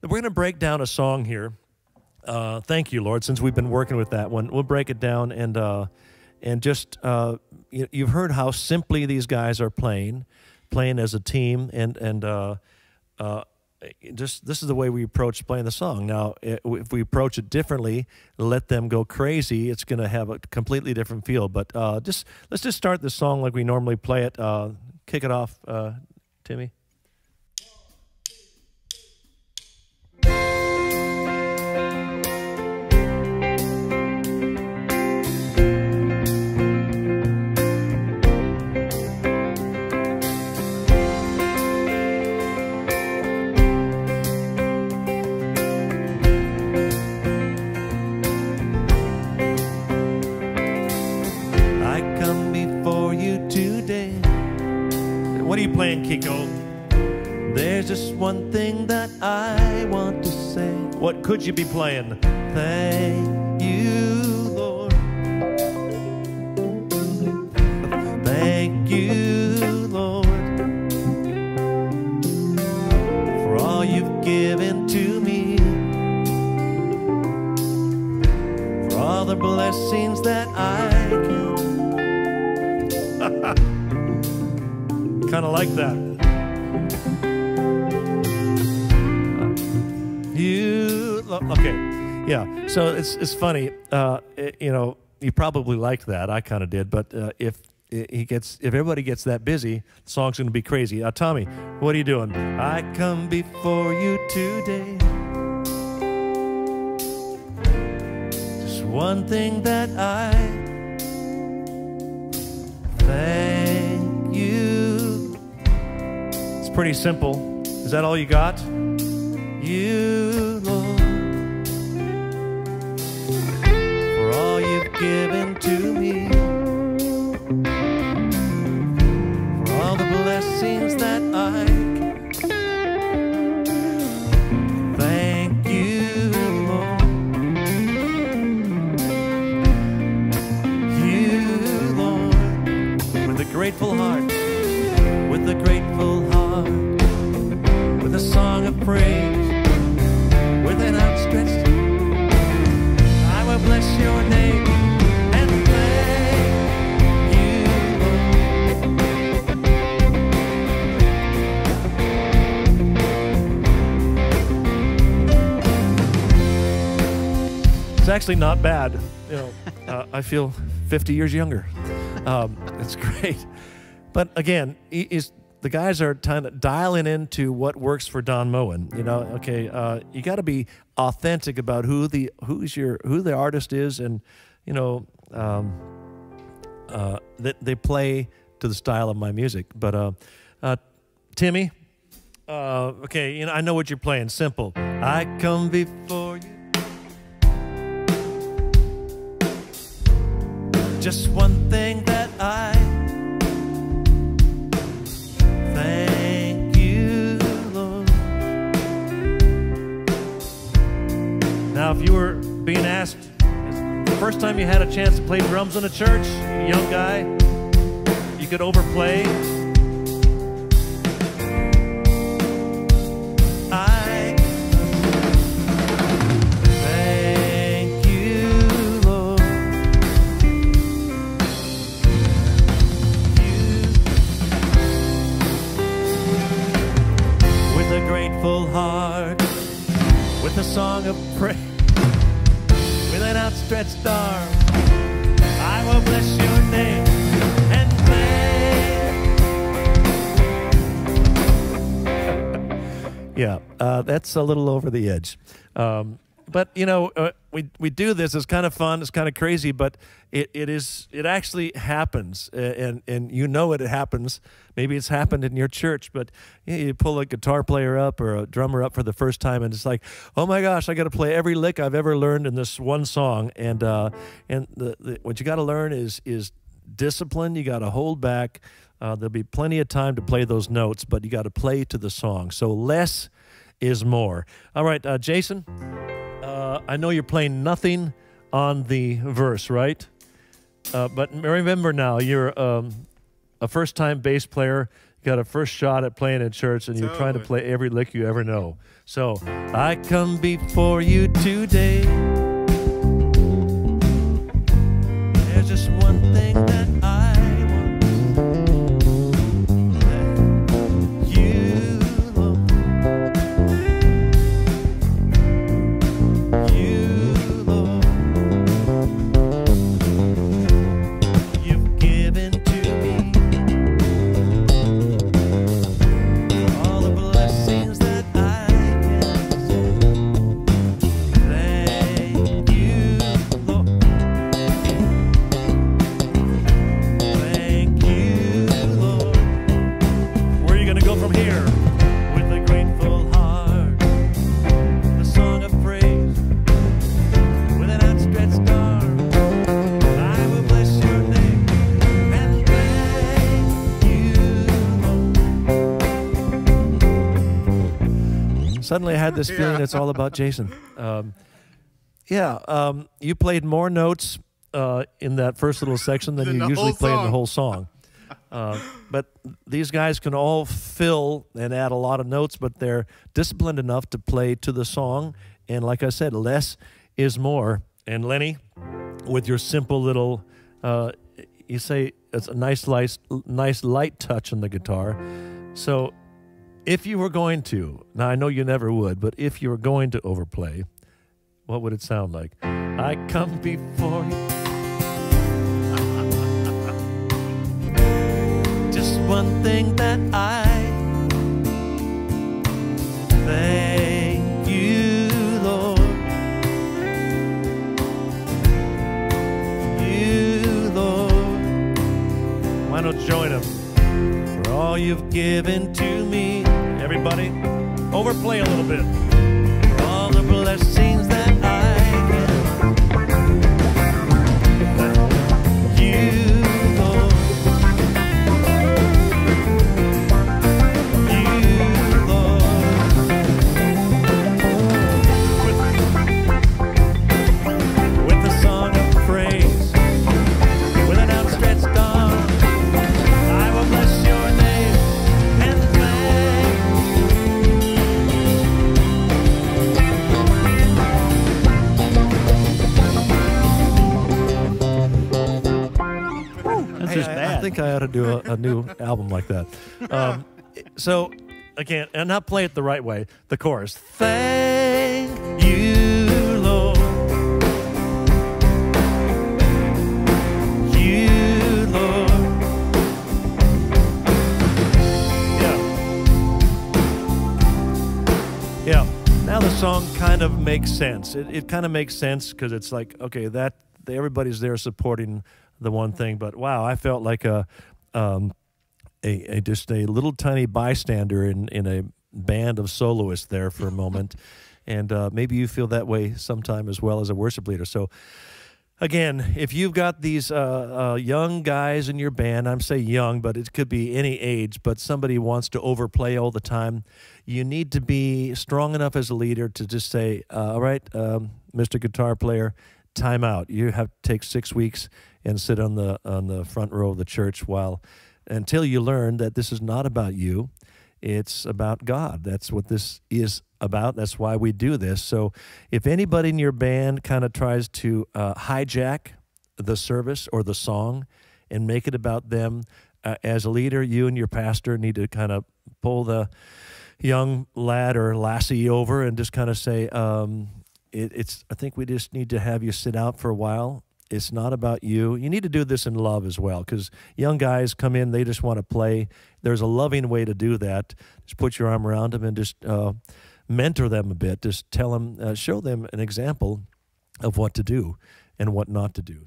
we're going to break down a song here. Thank you, Lord, since we've been working with that one. We'll break it down and just, you've heard how simply these guys are playing as a team, and just this is the way we approach playing the song. Now, if we approach it differently, let them go crazy, it's going to have a completely different feel. But let's just start the song like we normally play it. Kick it off, Timmy. What are you playing, Kiko? There's just one thing that I want to say. What could you be playing? Thank you, Lord. Thank you, Lord, for all you've given to me, for all the blessings that I can. Kind of like that. Okay, yeah. So it's funny. You probably liked that. I kind of did. But if everybody gets that busy, the song's going to be crazy. Tommy, what are you doing? I come before you today. Just one thing that I thank you. It's pretty simple. Is that all you got? You, Lord, for all you've given to me, for all the blessings that I thank you, Lord. You, Lord, with a grateful heart, with a grateful heart, with a song of praise, with an outstretched, I will bless your name and thank you. It's actually not bad. I feel 50 years younger. It's great. But again, the guys are kind of dialing into what works for Don Moen. Okay, you got to be authentic about who the artist is, and that they play to the style of my music. But Timmy, okay, I know what you're playing. Simple. I come before you. Just one thing that I thank you, Lord. Now, if you were being asked, the first time you had a chance to play drums in a church, young guy, you could overplay. I thank you, Lord. With a grateful heart, with a song of praise, with an outstretched arm, I will bless your name and thank. Yeah, that's a little over the edge. But we do this. It's kind of fun. It's kind of crazy, but it actually happens, and it happens. Maybe it's happened in your church, but you pull a guitar player up or a drummer up for the first time, and it's like, oh my gosh, I got to play every lick I've ever learned in this one song. And what you got to learn is discipline. You got to hold back. There'll be plenty of time to play those notes, but you got to play to the song. So less is more. All right, Jason. I know you're playing nothing on the verse, right? But remember now, you're a first-time bass player. got a first shot at playing in church, and you're trying to play every lick you ever know. So, I come before you today. There's just one thing that I want. You, Lord. You, Lord. You've given to me all the blessings that I can say. Thank you, Lord. Thank you, Lord. Where are you going to go from here? With a grateful heart, the song of praise, with an outstretched arm, I will bless your name and thank you, Lord. Suddenly I had this feeling it's all about Jason. You played more notes in that first little section than you usually play in the whole song. But these guys can all fill and add a lot of notes, but they're disciplined enough to play to the song. And like I said, less is more. And Lenny, with your simple little, you say it's a nice light touch on the guitar. So if you were going to, now I know you never would, but if you were going to overplay, what would it sound like? I come before you. Just one thing that I thank you, Lord. You, Lord. Why don't you join them? For all you've given to me. Everybody, overplay a little bit. For all the blessings that I get. You, Lord. You, Lord. With the song of praise, with an outstretched arm, I will bless your name and I think I ought to do a new album like that. So, again, and not play it the right way, the chorus. Thank you, Lord. You, Lord. Yeah. Now the song kind of makes sense. It kind of makes sense because it's like, okay, everybody's there supporting the one thing, but wow, I felt like just a little tiny bystander in a band of soloists there for a moment, and maybe you feel that way sometime as well as a worship leader. So again, if you've got these young guys in your band, I'm saying young, but it could be any age, but somebody wants to overplay all the time, you need to be strong enough as a leader to just say, all right, Mr. Guitar Player, time out. You have to take 6 weeks and sit on the front row of the church until you learn that this is not about you. It's about God. That's what this is about. That's why we do this. So if anybody in your band kind of tries to hijack the service or the song and make it about them, as a leader, you and your pastor need to kind of pull the young lad or lassie over and just kind of say, I think we just need to have you sit out for a while. It's not about you. You need to do this in love as well, because young guys come in, they just want to play. There's a loving way to do that. Just put your arm around them and just mentor them a bit. Just tell them, show them an example of what to do and what not to do.